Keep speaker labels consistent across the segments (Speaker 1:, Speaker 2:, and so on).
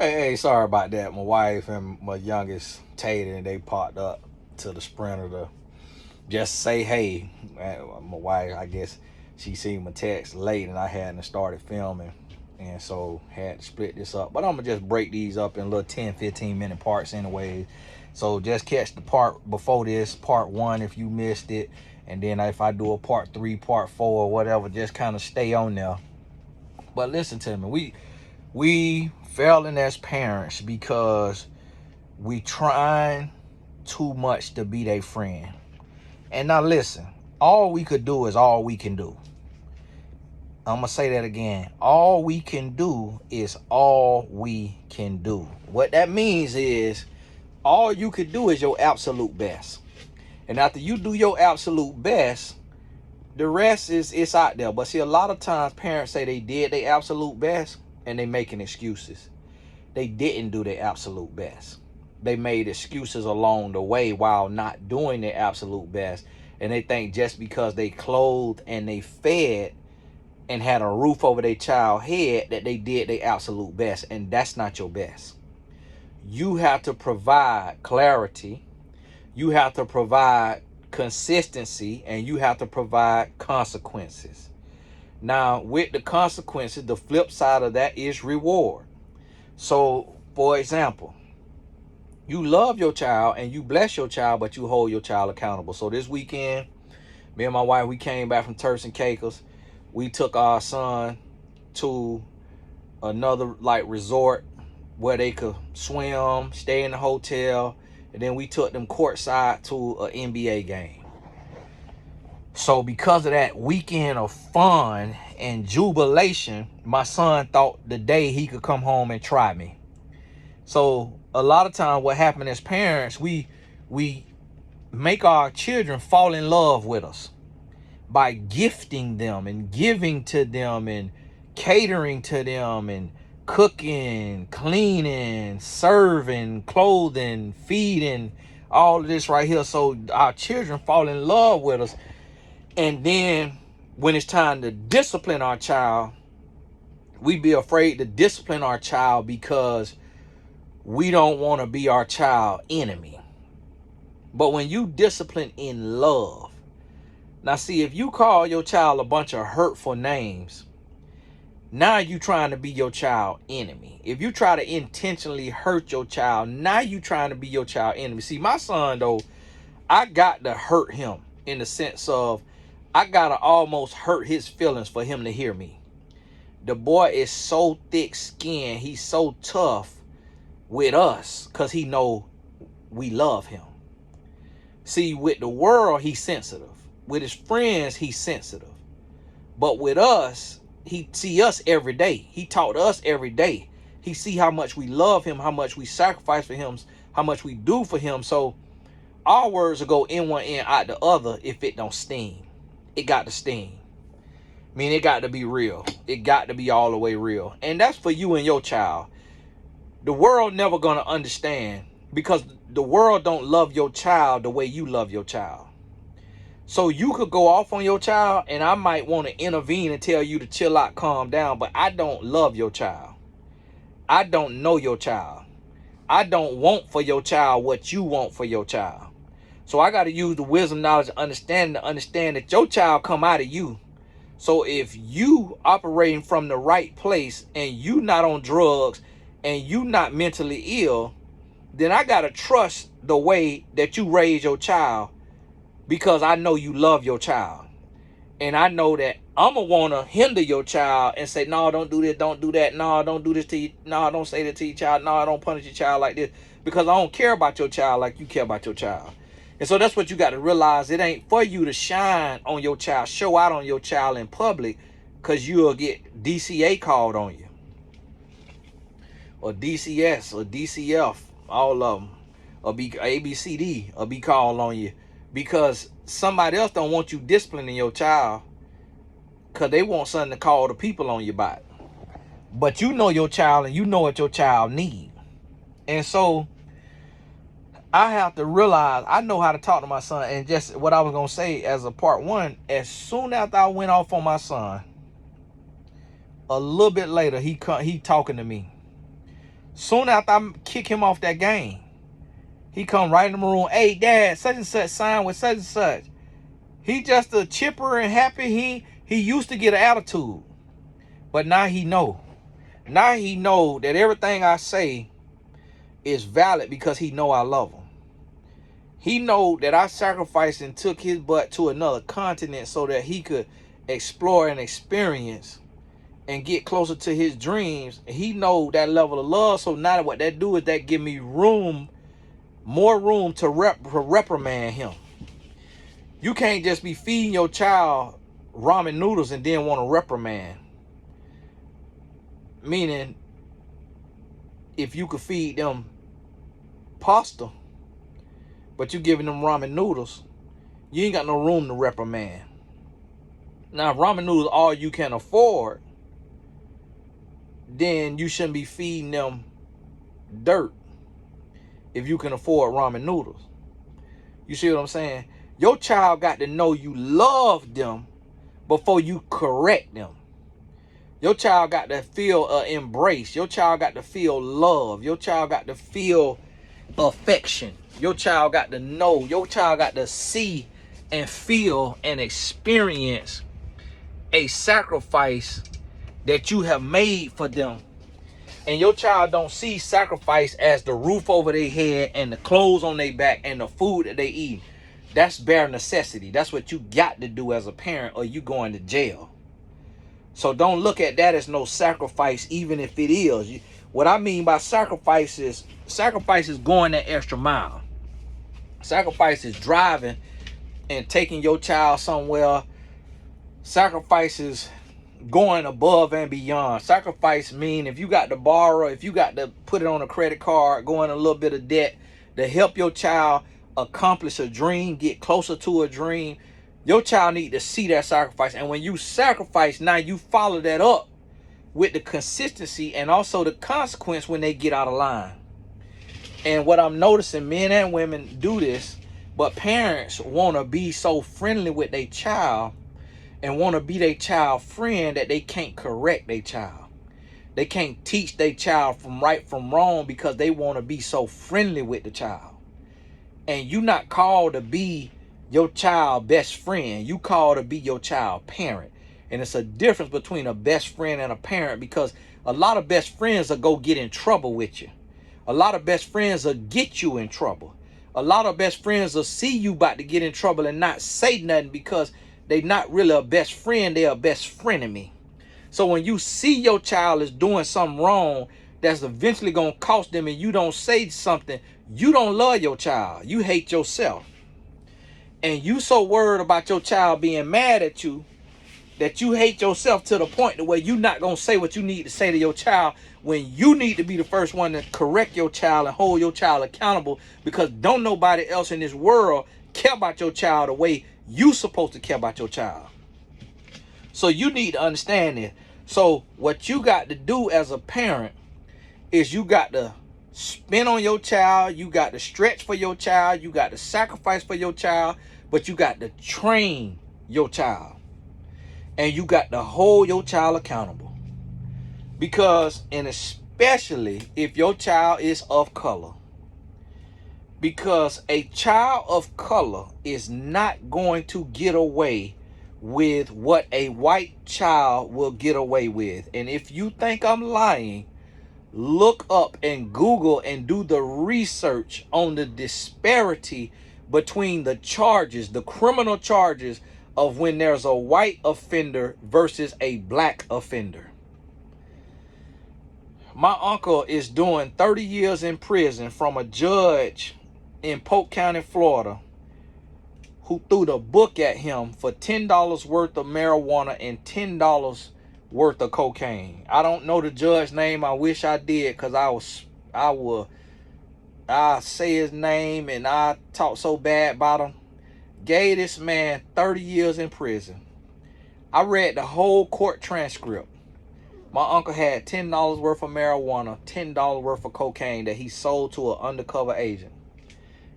Speaker 1: Hey, sorry about that. My wife and my youngest Tater, they popped up to the Sprinter to just say hey. My wife, I guess, she seen my text late, and I hadn't started filming, and so had to split this up. But I'm gonna just break these up in little 10-15 minute parts anyway. So just catch the part before this, part one, if you missed it, and then if I do a part three, part four, or whatever, just kind of stay on there. But listen to me, we failing as parents because we trying too much to be their friend. And now listen, all we could do is all we can do. I'm gonna say that again. All we can do is all we can do. What that means is all you could do is your absolute best. And after you do your absolute best, the rest is it's out there. But see, a lot of times parents say they did their absolute best and they making excuses. They didn't do their absolute best. They made excuses along the way while not doing their absolute best. And they think just because they clothed and they fed and had a roof over their child's head that they did their absolute best. And that's not your best. You have to provide clarity. You have to provide consistency, and you have to provide consequences. Now, with the consequences, the flip side of that is reward. So, for example, you love your child and you bless your child, but you hold your child accountable. So this weekend, me and my wife, we came back from Turks and Caicos. We took our son to another resort where they could swim, stay in the hotel, and then we took them courtside to an NBA game. So because of that weekend of fun and jubilation, my son thought the day he could come home and try me. So a lot of times what happened as parents, we make our children fall in love with us by gifting them and giving to them and catering to them and cooking, cleaning, serving, clothing, feeding, all of this right here. So our children fall in love with us. And then when it's time to discipline our child, we be afraid to discipline our child because we don't want to be our child enemy. But when you discipline in love, now see, if you call your child a bunch of hurtful names, now you trying to be your child enemy. If you try to intentionally hurt your child, now you trying to be your child enemy. See, my son though, I got to hurt him in the sense of I got to almost hurt his feelings for him to hear me. The boy is so thick-skinned, he's so tough with us because he know we love him. See, with the world, he's sensitive. With his friends, he's sensitive. But with us, he see us every day. He talk to us every day. He see how much we love him, how much we sacrifice for him, how much we do for him. So our words will go in one ear, out the other if it don't sting. It got to sting. I mean, it got to be real. It got to be all the way real. And that's for you and your child. The world never going to understand because the world don't love your child the way you love your child. So you could go off on your child and I might want to intervene and tell you to chill out, calm down, but I don't love your child. I don't know your child. I don't want for your child what you want for your child. So I got to use the wisdom, knowledge, and understanding to understand that your child come out of you. So if you operating from the right place and you not on drugs and you not mentally ill, then I got to trust the way that you raise your child because I know you love your child. And I know that I'm going to want to hinder your child and say, no, don't do this, don't do that. No, don't do this to you. No, don't say that to your child. No, don't punish your child like this because I don't care about your child like you care about your child. And so that's what you got to realize. It ain't for you to shine on your child, show out on your child in public because you'll get DCA called on you. Or DCS or DCF, all of them. Or be ABCD or be called on you. Because somebody else don't want you disciplining your child because they want something to call the people on you by. But you know your child and you know what your child need. And so I have to realize I know how to talk to my son. And just what I was going to say as a part one, as soon after I went off on my son, a little bit later, he talking to me. Soon after I kick him off that game, he come right in the room. Hey, Dad, such and such signed with such and such. He just a chipper and happy. He used to get an attitude, but now he know. Now he know that everything I say is valid because he know I love him. He know that I sacrificed and took his butt to another continent so that he could explore and experience and get closer to his dreams. He know that level of love. So now what that do is that give me room, more room to reprimand him. You can't just be feeding your child ramen noodles and then want to reprimand. Meaning, if you could feed them pasta, but you giving them ramen noodles, you ain't got no room to reprimand. Now, if ramen noodles all you can afford, then you shouldn't be feeding them dirt if you can afford ramen noodles. You see what I'm saying? Your child got to know you love them before you correct them. Your child got to feel embrace. Your child got to feel love. Your child got to feel affection. Your child got to know. Your child got to see and feel and experience a sacrifice that you have made for them. And your child don't see sacrifice as the roof over their head and the clothes on their back and the food that they eat. That's bare necessity. That's what you got to do as a parent, or you going to jail. So don't look at that as no sacrifice, even if it is. What I mean by sacrifice is going that extra mile. Sacrifice is driving and taking your child somewhere. Sacrifice is going above and beyond. Sacrifice mean if you got to borrow, if you got to put it on a credit card, go in a little bit of debt to help your child accomplish a dream, get closer to a dream. Your child need to see that sacrifice. And when you sacrifice, now you follow that up with the consistency and also the consequence when they get out of line. And what I'm noticing, men and women do this, but parents want to be so friendly with their child and want to be their child friend that they can't correct their child. They can't teach their child from right from wrong because they want to be so friendly with the child. And you not called to be your child best friend. You called to be your child parent. And it's a difference between a best friend and a parent, because a lot of best friends will go get in trouble with you. A lot of best friends will get you in trouble. A lot of best friends will see you about to get in trouble and not say nothing because they not really a best friend. They're a best frenemy. So when you see your child is doing something wrong that's eventually going to cost them and you don't say something, you don't love your child. You hate yourself. And you so worried about your child being mad at you that you hate yourself to the point to where you're not going to say what you need to say to your child, when you need to be the first one to correct your child and hold your child accountable, because don't nobody else in this world care about your child the way you supposed to care about your child. So you need to understand this. So what you got to do as a parent is you got to spend on your child. You got to stretch for your child. You got to sacrifice for your child. But you got to train your child. And you got to hold your child accountable. Because, and especially if your child is of color. Because a child of color is not going to get away with what a white child will get away with. And if you think I'm lying, look up and Google and do the research on the disparity between the charges, the criminal charges of when there's a white offender versus a black offender. My uncle is doing 30 years in prison from a judge in Polk County, Florida, who threw the book at him for $10 worth of marijuana and $10 worth of cocaine. I don't know the judge's name. I wish I did, because I say his name and I talk so bad about him. Gave this man 30 years in prison. I read the whole court transcript. My uncle had $10 worth of marijuana, $10 worth of cocaine that he sold to an undercover agent,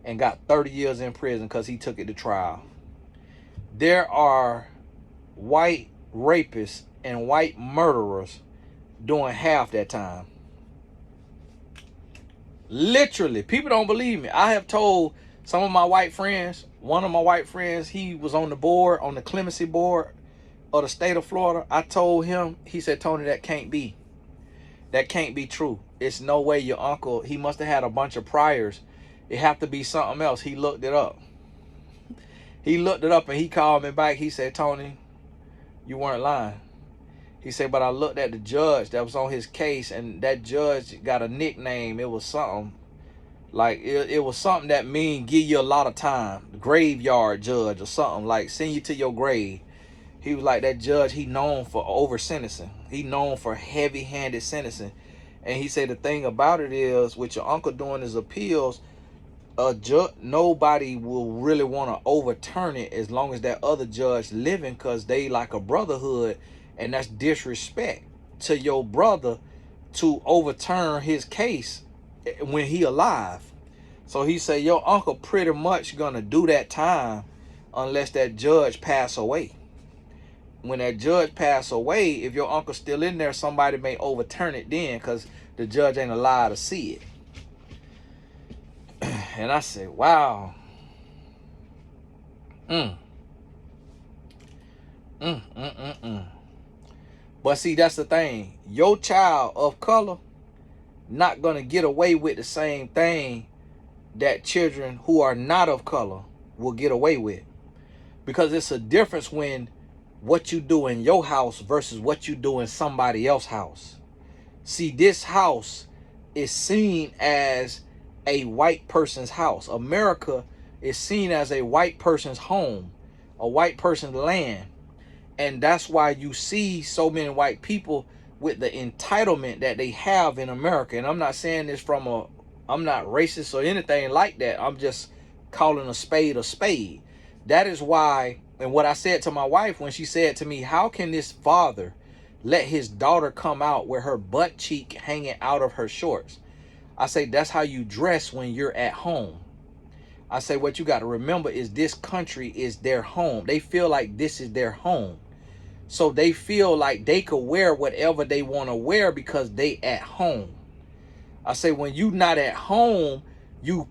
Speaker 1: and got 30 years in prison because he took it to trial. There are white rapists and white murderers doing half that time. Literally, people don't believe me. I have told some of my white friends, one of my white friends, he was on the board, on the clemency board of the state of Florida. I told him, he said, Tony, that can't be. That can't be true. It's no way your uncle, he must have had a bunch of priors. It have to be something else. He looked it up. He looked it up and he called me back. He said, Tony, you weren't lying. He said, but I looked at the judge that was on his case, and that judge got a nickname. It was something like, it was something that mean give you a lot of time. Graveyard judge or something, like send you to your grave. He was like, that judge, he known for over sentencing. He known for heavy-handed sentencing. And he said the thing about it is, with your uncle doing his appeals, nobody will really want to overturn it as long as that other judge living, because they like a brotherhood, and that's disrespect to your brother to overturn his case when he alive. So he said your uncle pretty much gonna do that time unless that judge pass away. When that judge pass away, if your uncle's still in there, somebody may overturn it then, because the judge ain't allowed to see it. And I said, wow. But see, that's the thing. Your child of color not gonna get away with the same thing that children who are not of color will get away with. Because it's a difference when what you do in your house versus what you do in somebody else's house. See, this house is seen as a white person's house. America is seen as a white person's home, a white person's land. And that's why you see so many white people with the entitlement that they have in America. And I'm not saying this from I'm not racist or anything like that. I'm just calling a spade a spade. That is why, and what I said to my wife when she said to me, how can this father let his daughter come out with her butt cheek hanging out of her shorts? I say, that's how you dress when you're at home. I say, what you got to remember is this country is their home. They feel like this is their home. So they feel like they could wear whatever they want to wear because they at home. I say, when you not at home, you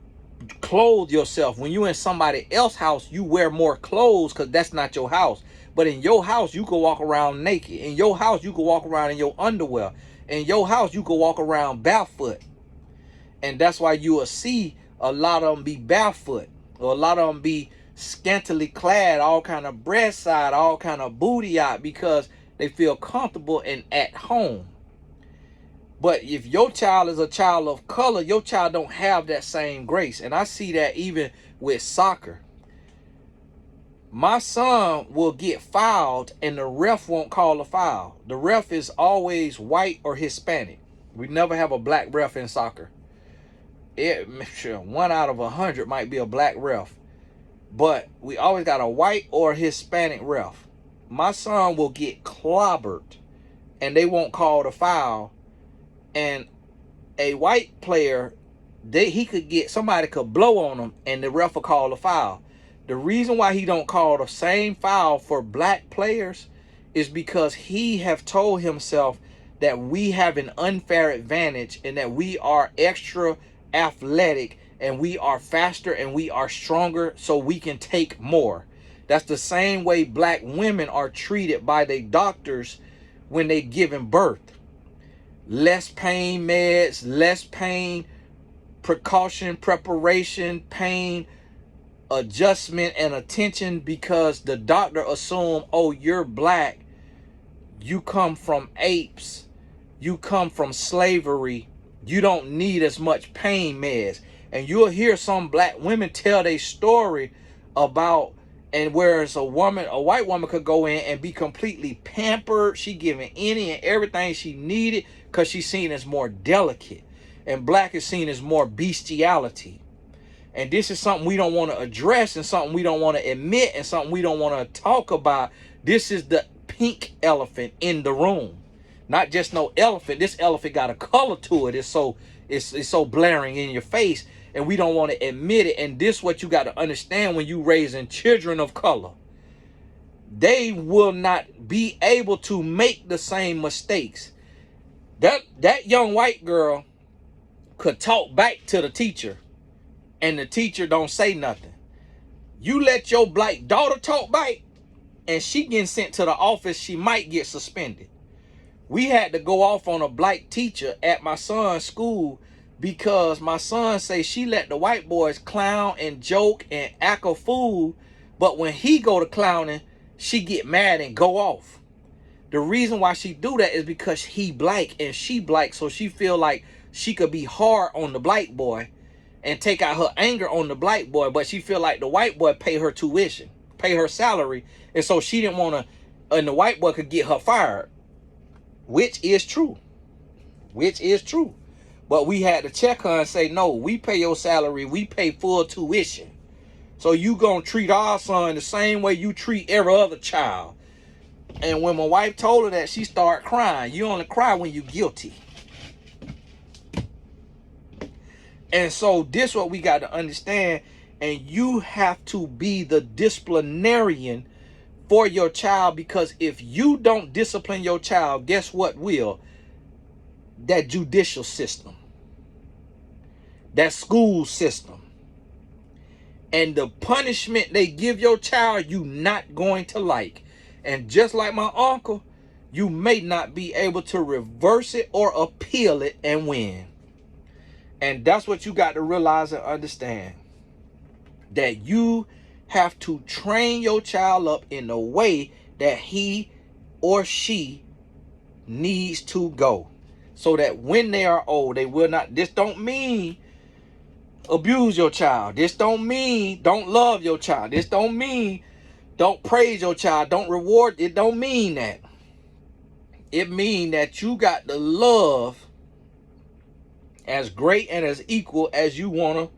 Speaker 1: clothe yourself. When you in somebody else's house, you wear more clothes because that's not your house. But in your house, you can walk around naked. In your house, you can walk around in your underwear. In your house, you can walk around barefoot. And that's why you will see a lot of them be barefoot, or a lot of them be scantily clad, all kind of breast side, all kind of booty out, because they feel comfortable and at home. But if your child is a child of color, your child don't have that same grace. And I see that even with soccer. My son will get fouled and the ref won't call a foul. The ref is always white or Hispanic. We never have a black ref in soccer. Sure, 1 out of 100 might be a black ref. But we always got a white or Hispanic ref. My son will get clobbered and they won't call the foul. And a white player, somebody could blow on him and the ref will call a foul. The reason why he don't call the same foul for black players is because he have told himself that we have an unfair advantage and that we are extra athletic and we are faster and we are stronger, so we can take more. That's the same way black women are treated by their doctors when they giving birth. Less pain meds, less pain precaution, preparation, pain adjustment and attention, because the doctor assume, oh, you're black, you come from apes, you come from slavery, you don't need as much pain meds. And you'll hear some black women tell their story about, and whereas a white woman could go in and be completely pampered, she giving any and everything she needed because she's seen as more delicate, and black is seen as more bestiality. And this is something we don't want to address, and something we don't want to admit, and something we don't want to talk about. This is the pink elephant in the room. Not just no elephant. This elephant got a color to it. It's so blaring in your face, and we don't want to admit it. And this is what you got to understand when you raising children of color. They will not be able to make the same mistakes. That young white girl could talk back to the teacher and the teacher don't say nothing. You let your black daughter talk back and she getting sent to the office, she might get suspended. We had to go off on a black teacher at my son's school because my son say she let the white boys clown and joke and act a fool, but when he go to clowning, she get mad and go off. The reason why she do that is because he black and she black, so she feel like she could be hard on the black boy and take out her anger on the black boy, but she feel like the white boy pay her tuition, pay her salary, and so she didn't want to, and the white boy could get her fired, which is true, But we had to check her and say, no, we pay your salary, we pay full tuition. So you gonna treat our son the same way you treat every other child. And when my wife told her that, she started crying. You only cry when you're guilty. And so this what we got to understand. And you have to be the disciplinarian for your child, because if you don't discipline your child, guess what will? That judicial system, that school system, and the punishment they give your child, you not going to like. And just like my uncle, you may not be able to reverse it or appeal it and win. And that's what you got to realize and understand. That you have to train your child up in the way that he or she needs to go. So that when they are old, they will not. This don't mean abuse your child. This don't mean don't love your child. This don't mean don't praise your child. Don't reward. It don't mean that. It mean that you got to love as great and as equal as you want to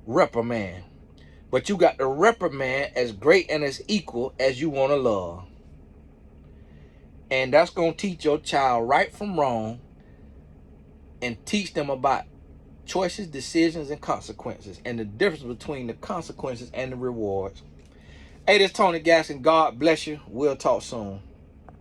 Speaker 1: reprimand. But you got to reprimand as great and as equal as you want to love. And that's going to teach your child right from wrong and teach them about choices, decisions, and consequences, and the difference between the consequences and the rewards. Hey, this is Tony Gaskin. God bless you. We'll talk soon.